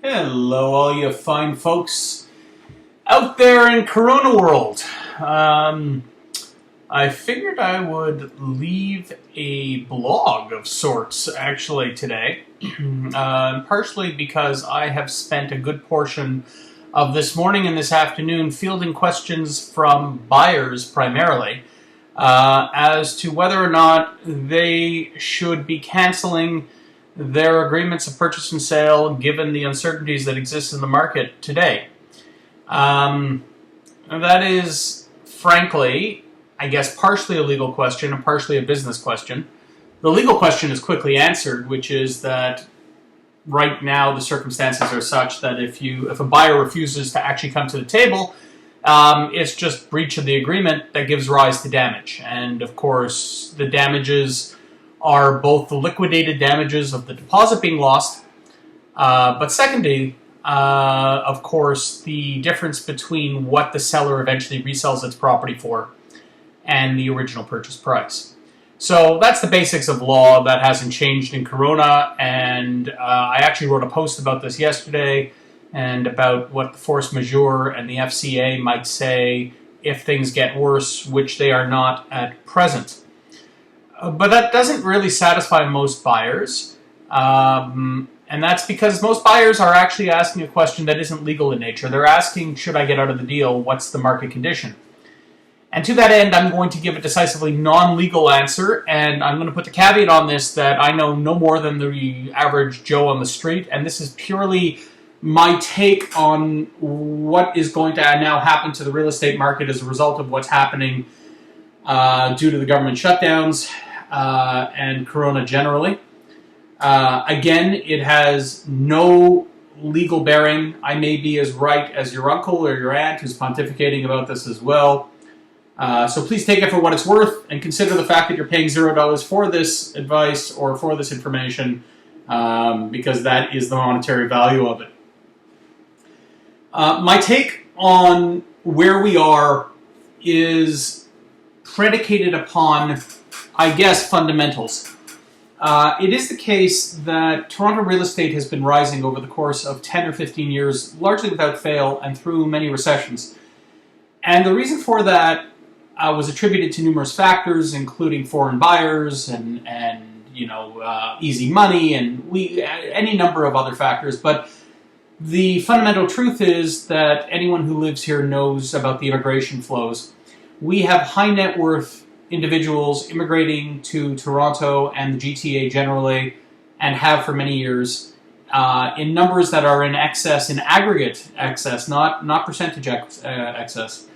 Hello, all you fine folks out there in Corona world. I figured I would leave a blog of sorts, actually, today. Partially because I have spent a good portion of this morning and this afternoon fielding questions from buyers, primarily, as to whether or not they should be canceling their agreements of purchase and sale given the uncertainties that exist in the market today. That is, frankly, I guess partially a legal question and partially a business question. The legal question is quickly answered, which is that right now the circumstances are such that if a buyer refuses to actually come to the table, it's just breach of the agreement that gives rise to damage. And of course, the damages are both the liquidated damages of the deposit being lost, but secondly, of course, the difference between what the seller eventually resells its property for and the original purchase price. So that's the basics of law. That hasn't changed in Corona, and I actually wrote a post about this yesterday and about what the force majeure and the FCA might say if things get worse, which they are not at present. But that doesn't really satisfy most buyers, and that's because most buyers are actually asking a question that isn't legal in nature. They're asking, should I get out of the deal? What's the market condition? And to that end, I'm going to give a decisively non-legal answer, and I'm going to put the caveat on this that I know no more than the average Joe on the street, and this is purely my take on what is going to now happen to the real estate market as a result of what's happening due to the government shutdowns and Corona generally. Again, it has no legal bearing. I may be as right as your uncle or your aunt who's pontificating about this as well. So please take it for what it's worth and consider the fact that you're paying $0 for this advice or for this information because that is the monetary value of it. My take on where we are is predicated upon, I guess, fundamentals. It is the case that Toronto real estate has been rising over the course of 10 or 15 years, largely without fail and through many recessions. And the reason for that was attributed to numerous factors, including foreign buyers and easy money and any number of other factors. But the fundamental truth is that anyone who lives here knows about the immigration flows. We have high net worth individuals immigrating to Toronto and the GTA generally, and have for many years, in numbers that are in excess, in aggregate excess, not percentage excess,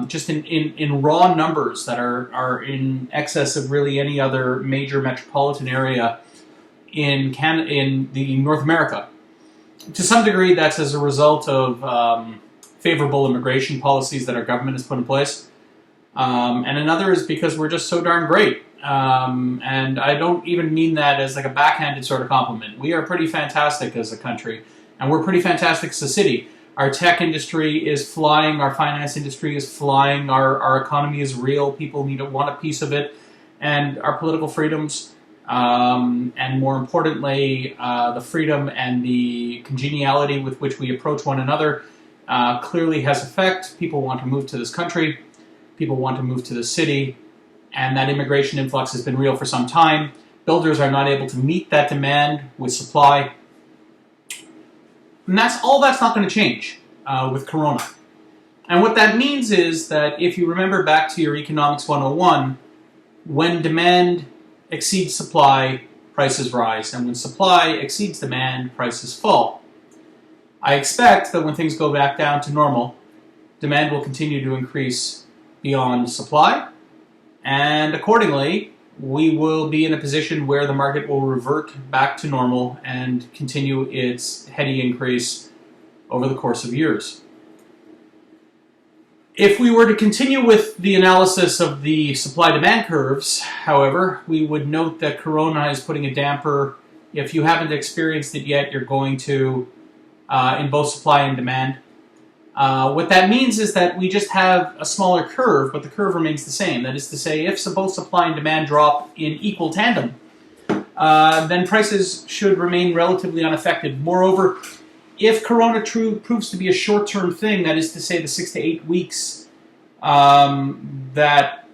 just in raw numbers that are in excess of really any other major metropolitan area in the North America. To some degree, that's as a result of favorable immigration policies that our government has put in place. And another is because we're just so darn great. And I don't even mean that as like a backhanded sort of compliment. We are pretty fantastic as a country, and we're pretty fantastic as a city. Our tech industry is flying, our finance industry is flying, our economy is real, people want a piece of it, and our political freedoms, and more importantly, the freedom and the congeniality with which we approach one another clearly has effect. People want to move to this country. People want to move to the city, and that immigration influx has been real for some time. Builders are not able to meet that demand with supply. And that's not going to change with Corona. And what that means is that if you remember back to your Economics 101, when demand exceeds supply, prices rise. And when supply exceeds demand, prices fall. I expect that when things go back down to normal, demand will continue to increase beyond supply, and accordingly, we will be in a position where the market will revert back to normal and continue its heady increase over the course of years. If we were to continue with the analysis of the supply-demand curves, however, we would note that Corona is putting a damper. If you haven't experienced it yet, you're going to, in both supply and demand. What that means is that we just have a smaller curve, but the curve remains the same. That is to say, if both supply and demand drop in equal tandem, then prices should remain relatively unaffected. Moreover, if Corona proves to be a short-term thing, that is to say the 6 to 8 weeks that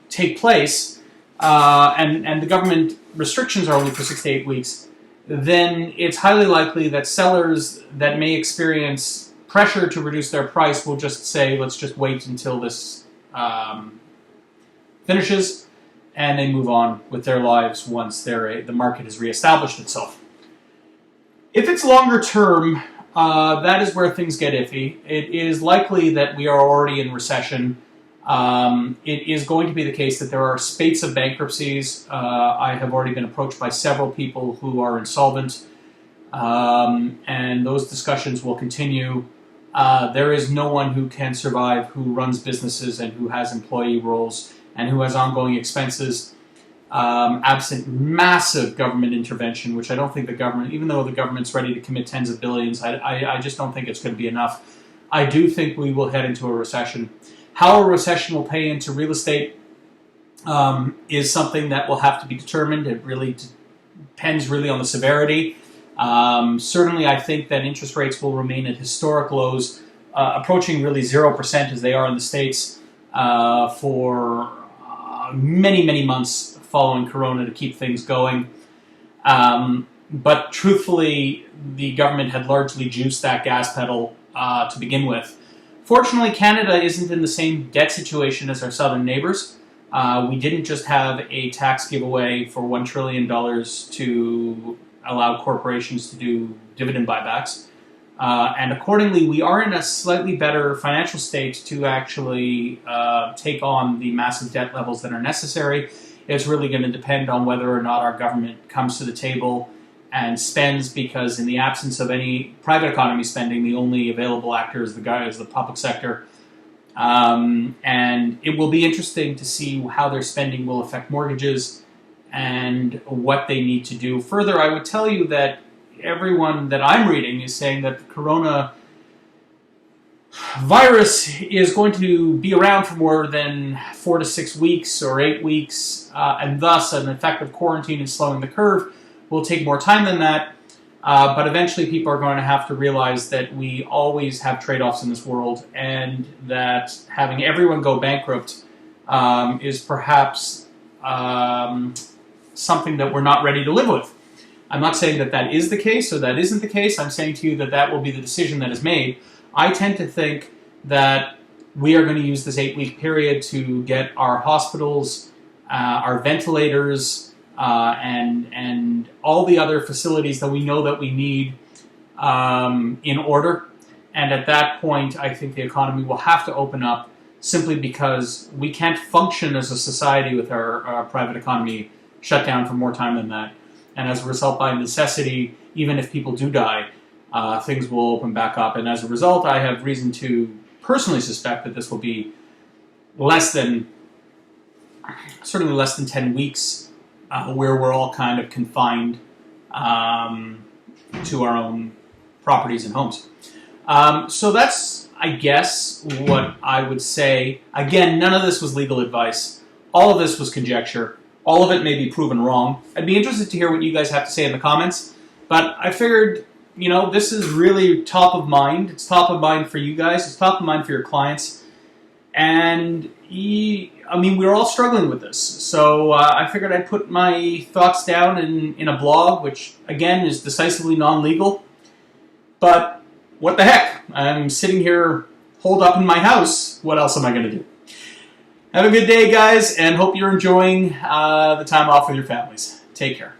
take place, and the government restrictions are only for 6 to 8 weeks, then it's highly likely that sellers that may experience pressure to reduce their price will just say, let's just wait until this finishes, and they move on with their lives once the market has reestablished itself. If it's longer term, that is where things get iffy. It is likely that we are already in recession. It is going to be the case that there are spates of bankruptcies. I have already been approached by several people who are insolvent, and those discussions will continue. There is no one who can survive who runs businesses and who has employee roles and who has ongoing expenses, absent massive government intervention, which I don't think the government, even though the government's ready to commit tens of billions, I just don't think it's going to be enough. I do think we will head into a recession. How a recession will pay into real estate is something that will have to be determined. It really depends on the severity. Certainly, I think that interest rates will remain at historic lows, approaching really 0% as they are in the States for many, many months following Corona to keep things going. But truthfully, the government had largely juiced that gas pedal to begin with. Fortunately, Canada isn't in the same debt situation as our southern neighbors. We didn't just have a tax giveaway for $1 trillion to allow corporations to do dividend buybacks. And accordingly, we are in a slightly better financial state to actually take on the massive debt levels that are necessary. It's really going to depend on whether or not our government comes to the table and spends, because in the absence of any private economy spending, the only available actor is the public sector. And it will be interesting to see how their spending will affect mortgages and what they need to do. Further, I would tell you that everyone that I'm reading is saying that the corona virus is going to be around for more than 4 to 6 weeks or 8 weeks, and thus an effective quarantine and slowing the curve will take more time than that. But eventually people are going to have to realize that we always have trade-offs in this world, and that having everyone go bankrupt is perhaps something that we're not ready to live with. I'm not saying that that is the case or that isn't the case. I'm saying to you that that will be the decision that is made. I tend to think that we are going to use this 8-week period to get our hospitals, our ventilators, and all the other facilities that we know that we need in order. And at that point, I think the economy will have to open up, simply because we can't function as a society with our private economy shut down for more time than that. And as a result, by necessity, even if people do die, things will open back up. And as a result, I have reason to personally suspect that this will be certainly less than 10 weeks, where we're all kind of confined to our own properties and homes. So that's, I guess, what I would say. Again, none of this was legal advice. All of this was conjecture. All of it may be proven wrong. I'd be interested to hear what you guys have to say in the comments. But I figured, this is really top of mind. It's top of mind for you guys. It's top of mind for your clients. And, we're all struggling with this. So I figured I'd put my thoughts down in a blog, which, again, is decisively non-legal. But what the heck? I'm sitting here holed up in my house. What else am I going to do? Have a good day, guys, and hope you're enjoying the time off with your families. Take care.